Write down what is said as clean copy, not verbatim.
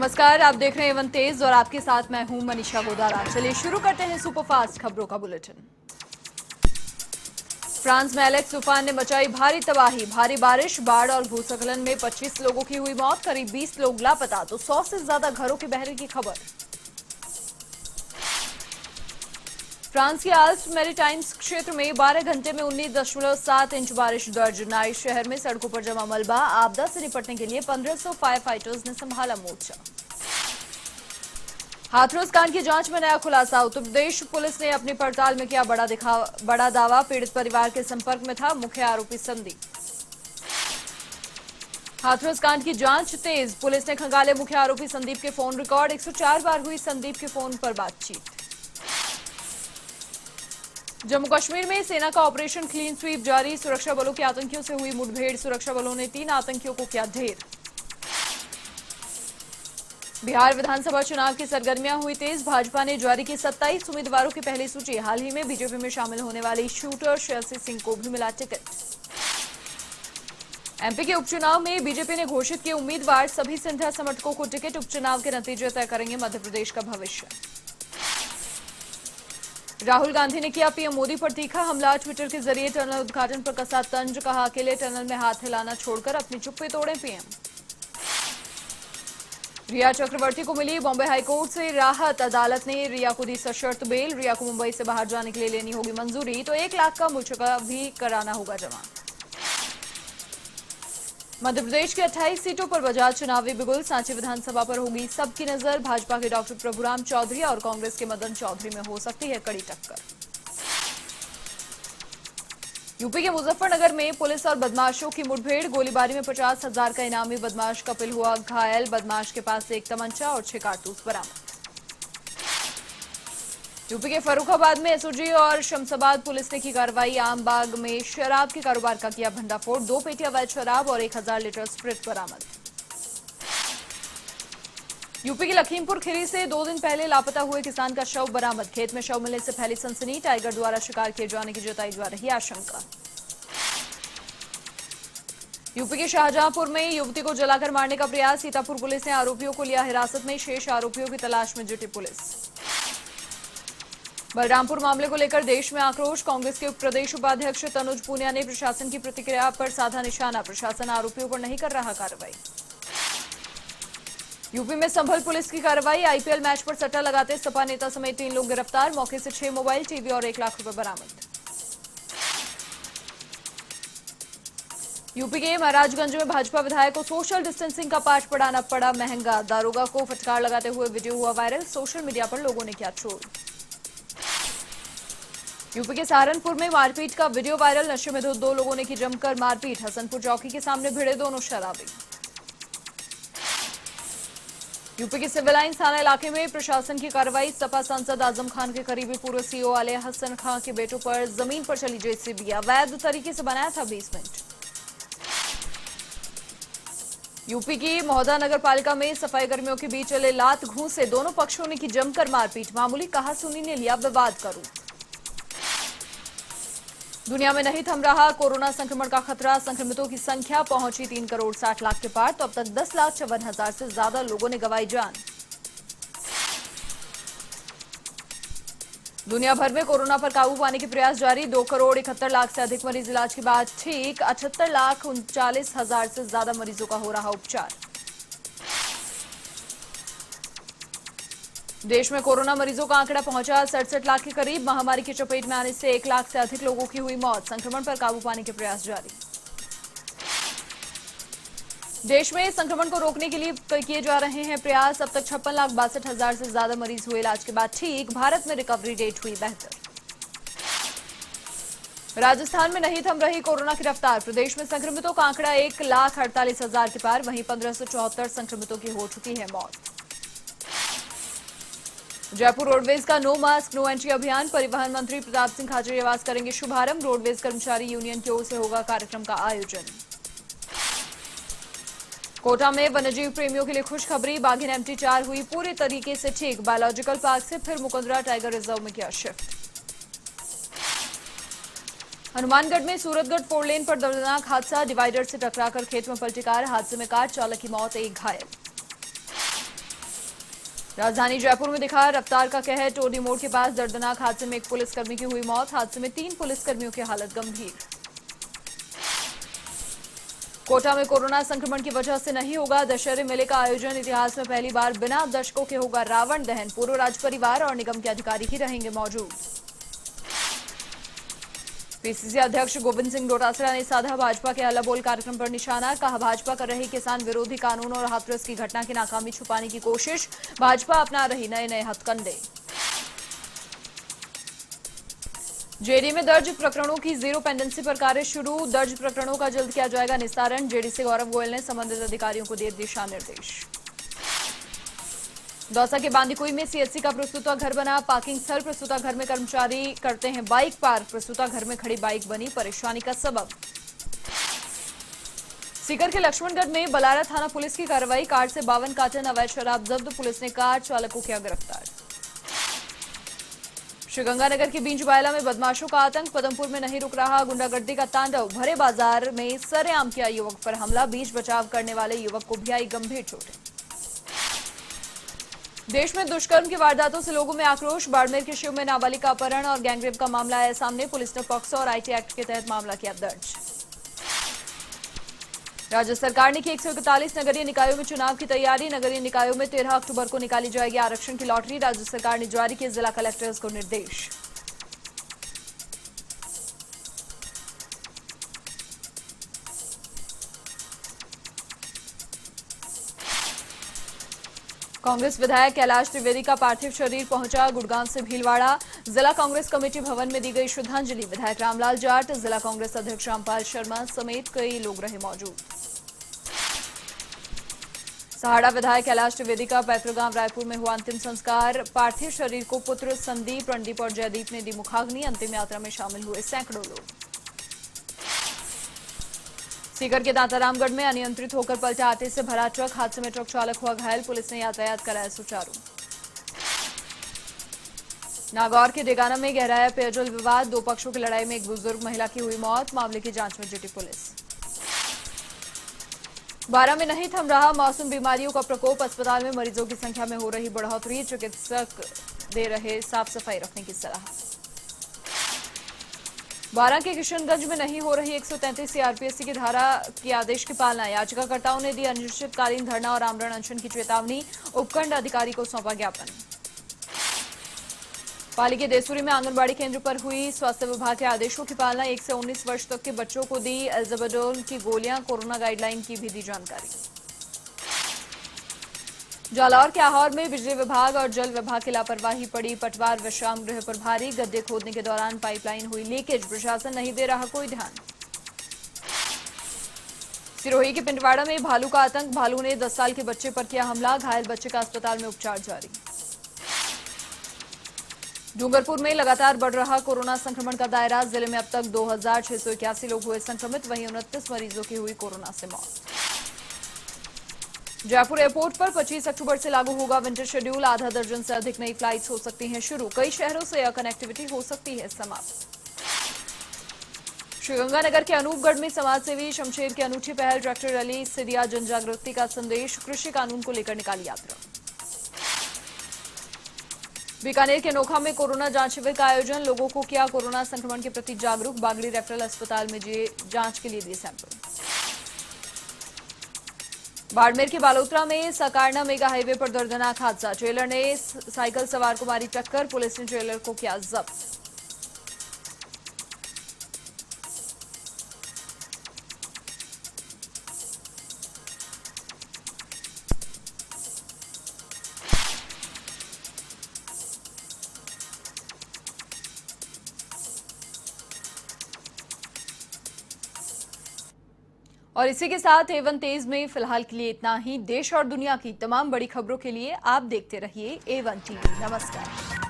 नमस्कार, आप देख रहे हैं एवन तेज और आपके साथ मैं हूं मनीषा गोदारा। चलिए शुरू करते हैं सुपरफास्ट खबरों का बुलेटिन। फ्रांस में एलेक्स तूफान ने मचाई भारी तबाही। भारी बारिश, बाढ़ और भूस्खलन में 25 लोगों की हुई मौत, करीब 20 लोग लापता तो 100 से ज्यादा घरों के बहने की खबर। फ्रांस के आल्प्स मैरीटाइम्स क्षेत्र में 12 घंटे में 19.7 इंच बारिश दर्ज। नाइस शहर में सड़कों पर जमा मलबा। आपदा से निपटने के लिए 1500 फायर फाइटर्स ने संभाला मोर्चा। हाथरस कांड की जांच में नया खुलासा। उत्तर प्रदेश पुलिस ने अपनी पड़ताल में किया बड़ा दावा। पीड़ित परिवार के संपर्क में था मुख्य आरोपी संदीप। हाथरस कांड की जांच तेज। पुलिस ने खंगाले मुख्य आरोपी संदीप के फोन रिकॉर्ड। 104 बार हुई संदीप के फोन पर बातचीत। जम्मू कश्मीर में सेना का ऑपरेशन क्लीन स्वीप जारी। सुरक्षा बलों के आतंकियों से हुई मुठभेड़। सुरक्षा बलों ने 3 आतंकियों को किया ढेर। बिहार विधानसभा चुनाव की सरगर्मियां हुई तेज। भाजपा ने जारी की 27 उम्मीदवारों की पहली सूची। हाल ही में बीजेपी में शामिल होने वाली शूटर श्रेयसी सिंह को भी मिला टिकट। एमपी के उपचुनाव में बीजेपी ने घोषित किए उम्मीदवार। सभी सिंधिया समर्थकों को टिकट। उपचुनाव के नतीजे तय करेंगे मध्य प्रदेश का भविष्य। राहुल गांधी ने किया पीएम मोदी पर तीखा हमला। ट्विटर के जरिए टनल उद्घाटन पर कसा तंज। कहा अकेले टनल में हाथ हिलाना छोड़कर अपनी चुप्पी तोड़ें पीएम। रिया चक्रवर्ती को मिली बॉम्बे हाईकोर्ट से राहत। अदालत ने रिया को दी सशर्त बेल। रिया को मुंबई से बाहर जाने के लिए लेनी होगी मंजूरी तो 1 लाख का मुचलका भी कराना होगा जमा। मध्य प्रदेश की 28 सीटों पर बजा चुनावी बिगुल। सांची विधानसभा पर होगी सबकी नजर। भाजपा के डॉक्टर प्रभुराम चौधरी और कांग्रेस के मदन चौधरी में हो सकती है कड़ी टक्कर। यूपी के मुजफ्फरनगर में पुलिस और बदमाशों की मुठभेड़। गोलीबारी में 50,000 का इनामी बदमाश कपिल हुआ घायल। बदमाश के पास से 1 तमंचा और 6 कारतूस बरामद। यूपी के फर्रुखाबाद में एसओजी और शमशाबाद पुलिस ने की कार्रवाई। आमबाग में शराब के कारोबार का किया भंडाफोड़। 2 पेटी अवैध शराब और 1000 लीटर स्प्रिट बरामद। यूपी के लखीमपुर खीरी से 2 दिन पहले लापता हुए किसान का शव बरामद। खेत में शव मिलने से फैली सनसनी। टाइगर द्वारा शिकार किए जाने की जताई जा रही आशंका। यूपी के शाहजहांपुर में युवती को जलाकर मारने का प्रयास। सीतापुर पुलिस ने आरोपियों को लिया हिरासत में। शेष आरोपियों की तलाश में जुटी पुलिस। बलरामपुर मामले को लेकर देश में आक्रोश। कांग्रेस के प्रदेश उपाध्यक्ष तनुज पूनिया ने प्रशासन की प्रतिक्रिया पर साधा निशाना। प्रशासन आरोपियों पर नहीं कर रहा कार्रवाई। यूपी में संभल पुलिस की कार्रवाई। आईपीएल मैच पर सट्टा लगाते सपा नेता समेत 3 लोग गिरफ्तार। मौके से 6 मोबाइल, टीवी और 1 लाख रुपए बरामद। यूपी के महाराजगंज में भाजपा विधायक को सोशल डिस्टेंसिंग का पाठ पढ़ाना पड़ा महंगा। दारोगा को फटकार लगाते हुए वीडियो हुआ वायरल। सोशल मीडिया पर लोगों ने किया ट्रोल। यूपी के सहारनपुर में मारपीट का वीडियो वायरल। नशे में धुत 2 लोगों ने की जमकर मारपीट। हसनपुर चौकी के सामने भिड़े दोनों शराबी। यूपी के सिविल लाइन थाना इलाके में प्रशासन की कार्रवाई। सपा सांसद आजम खान के करीबी पूर्व सीओ आले हसन खान के बेटों पर जमीन पर चली जेसीबी। अवैध तरीके से बनाया था बेसमेंट। यूपी की महोदा नगर पालिका में सफाई कर्मियों के बीच चले लात घूंस से दोनों पक्षों ने की जमकर मारपीट। मामूली कहासुनी ने लिया विवाद का रूप। दुनिया में नहीं थम रहा कोरोना संक्रमण का खतरा। संक्रमितों की संख्या पहुंची 3 करोड़ 60 लाख के पार तो अब तक 10,54,000 से ज्यादा लोगों ने गंवाई जान। दुनिया भर में कोरोना पर काबू पाने के प्रयास जारी। 2 करोड़ 71 लाख से अधिक मरीज इलाज के बाद ठीक। 78,39,000 से ज्यादा मरीजों का हो रहा उपचार। देश में कोरोना मरीजों का आंकड़ा पहुंचा 67 लाख के करीब। महामारी की चपेट में आने से 1 लाख से अधिक लोगों की हुई मौत। संक्रमण पर काबू पाने के प्रयास जारी। देश में संक्रमण को रोकने के लिए किए जा रहे हैं प्रयास। अब तक 56,62,000 से ज्यादा मरीज हुए इलाज के बाद ठीक। भारत में रिकवरी रेट हुई बेहतर। राजस्थान में नहीं थम रही कोरोना की रफ्तार। प्रदेश में संक्रमितों का आंकड़ा 1,48,000 के पार। वहीं 1574 संक्रमितों की हो चुकी है मौत। जयपुर रोडवेज का नो मास्क नो एंट्री अभियान। परिवहन मंत्री प्रताप सिंह खाचरियावास करेंगे शुभारंभ। रोडवेज कर्मचारी यूनियन की ओर से होगा कार्यक्रम का आयोजन। कोटा में वन्यजीव प्रेमियों के लिए खुशखबरी। बाघिन MT4 हुई पूरी तरीके से ठीक। बायोलॉजिकल पार्क से फिर मुकुंदरा टाइगर रिजर्व में किया शिफ्ट। हनुमानगढ़ में सूरतगढ़ 4 लेन पर दर्दनाक हादसा। डिवाइडर से टकराकर खेत में पलटी कार। हादसे में कार चालक की मौत, 1 घायल। राजधानी जयपुर में दिखा रफ्तार का कहर। टोनी मोड़ के पास दर्दनाक हादसे में एक पुलिसकर्मी की हुई मौत। हादसे में 3 पुलिसकर्मियों की हालत गंभीर। कोटा में कोरोना संक्रमण की वजह से नहीं होगा दशहरे मेले का आयोजन। इतिहास में पहली बार बिना दर्शकों के होगा रावण दहन। पूर्व राज परिवार और निगम के अधिकारी ही रहेंगे मौजूद। पीसीसी अध्यक्ष गोविंद सिंह डोटासरा ने साधा भाजपा के हल्ला बोल कार्यक्रम पर निशाना। कहा, भाजपा कर रही किसान विरोधी कानून और हाथरस की घटना की नाकामी छुपाने की कोशिश। भाजपा अपना रही नए नए हथकंडे। जेडी में दर्ज प्रकरणों की जीरो पेंडेंसी पर कार्य शुरू। दर्ज प्रकरणों का जल्द किया जाएगा निस्तारण। जेडी से गौरव गोयल ने संबंधित अधिकारियों को दिए दिशा निर्देश। दौसा के बांदीकुई में सीएचसी का प्रस्तुता घर बना। पार्किंग स्थल प्रस्तुता घर में कर्मचारी करते हैं बाइक पार्क। प्रस्तुता घर में खड़ी बाइक बनी परेशानी का सबब। सीकर के लक्ष्मणगढ़ में बलारा थाना पुलिस की कार्रवाई। कार से 52 कार्टन अवैध शराब जब्त। पुलिस ने कार चालक को किया गिरफ्तार। श्रीगंगानगर के बींजबायला में बदमाशों का आतंक। पदमपुर में नहीं रुक रहा गुंडागर्दी का तांडव। भरे बाजार में सरेआम किया युवक पर हमला। बीच बचाव करने वाले युवक को भी आई गंभीर चोटें। देश में दुष्कर्म की वारदातों से लोगों में आक्रोश। बाड़मेर के शिव में नाबालिग का अपहरण और गैंगरेप का मामला आया सामने। पुलिस ने पॉक्सो और आईटी एक्ट के तहत मामला किया दर्ज। राज्य सरकार ने की 141 नगरीय निकायों में चुनाव की तैयारी। नगरीय निकायों में 13 अक्टूबर को निकाली जाएगी आरक्षण की लॉटरी। राज्य सरकार ने जारी किए जिला कलेक्टर्स को निर्देश। कांग्रेस विधायक कैलाश त्रिवेदी का पार्थिव शरीर पहुंचा गुड़गांव से भीलवाड़ा। जिला कांग्रेस कमेटी भवन में दी गई श्रद्धांजलि। विधायक रामलाल जाट, जिला कांग्रेस अध्यक्ष रामपाल शर्मा समेत कई लोग रहे मौजूद। सहाड़ा विधायक कैलाश त्रिवेदी का पैतृक गांव रायपुर में हुआ अंतिम संस्कार। पार्थिव शरीर को पुत्र संदीप, रणदीप और जयदीप ने दी मुखाग्नि। अंतिम यात्रा में शामिल हुए सैकड़ों लोग। सीकर के दांतारामगढ़ में अनियंत्रित होकर पलटा आटे से भरा ट्रक। हादसे में ट्रक चालक हुआ घायल। पुलिस ने यातायात कराया सुचारू। नागौर के डेगाना में गहराया पेयजल विवाद। 2 पक्षों की लड़ाई में एक बुजुर्ग महिला की हुई मौत। मामले की जांच में जुटी पुलिस। 12 में नहीं थम रहा मौसम बीमारियों का प्रकोप। अस्पताल में मरीजों की संख्या में हो रही बढ़ोतरी। चिकित्सक दे रहे साफ सफाई रखने की सलाह। 12 के किशनगंज में नहीं हो रही 133 सीआरपीसी की धारा के आदेश की पालना। याचिकाकर्ताओं ने दी अनिश्चितकालीन धरना और आमरण अनशन की चेतावनी। उपखंड अधिकारी को सौंपा ज्ञापन। पाली के देसूरी में आंगनबाड़ी केंद्र पर हुई स्वास्थ्य विभाग के आदेशों की पालना। 1 से 19 वर्ष तक के बच्चों को दी एल्जाबेडोल की गोलियां। कोरोना गाइडलाइन की भी दी जानकारी। जालौर के आहौर में बिजली विभाग और जल विभाग की लापरवाही पड़ी पटवार विश्राम गृह पर भारी। गड्ढे खोदने के दौरान पाइपलाइन हुई लीकेज। प्रशासन नहीं दे रहा कोई ध्यान। सिरोही के पिंडवाड़ा में भालू का आतंक। भालू ने 10 साल के बच्चे पर किया हमला। घायल बच्चे का अस्पताल में उपचार जारी। डूंगरपुर में लगातार बढ़ रहा कोरोना संक्रमण का दायरा। जिले में अब तक 2681 लोग हुए संक्रमित। वहीं 29 मरीजों की हुई कोरोना से मौत। जयपुर एयरपोर्ट पर 25 अक्टूबर से लागू होगा विंटर शेड्यूल। आधा दर्जन से अधिक नई फ्लाइट्स हो सकती हैं शुरू। कई शहरों से एयर कनेक्टिविटी हो सकती है समाप्त। श्रीगंगानगर के अनूपगढ़ में समाजसेवी शमशेर की अनूठी पहल। ट्रैक्टर रैली से दिया जन जागृति का संदेश। कृषि कानून को लेकर निकाली यात्रा। बीकानेर के नोखा में कोरोना जांच शिविर का आयोजन। लोगों को किया कोरोना संक्रमण के प्रति जागरूक। बागड़ी रेफरल अस्पताल में जांच के लिए दिए सैंपल। बाड़मेर के बालोतरा में सकारना मेगा हाईवे पर दर्दनाक हादसा। ट्रेलर ने साइकिल सवार को मारी टक्कर। पुलिस ने ट्रेलर को किया जब्त। और इसी के साथ A1 तेज में फिलहाल के लिए इतना ही। देश और दुनिया की तमाम बड़ी खबरों के लिए आप देखते रहिए A1 टीवी। नमस्कार।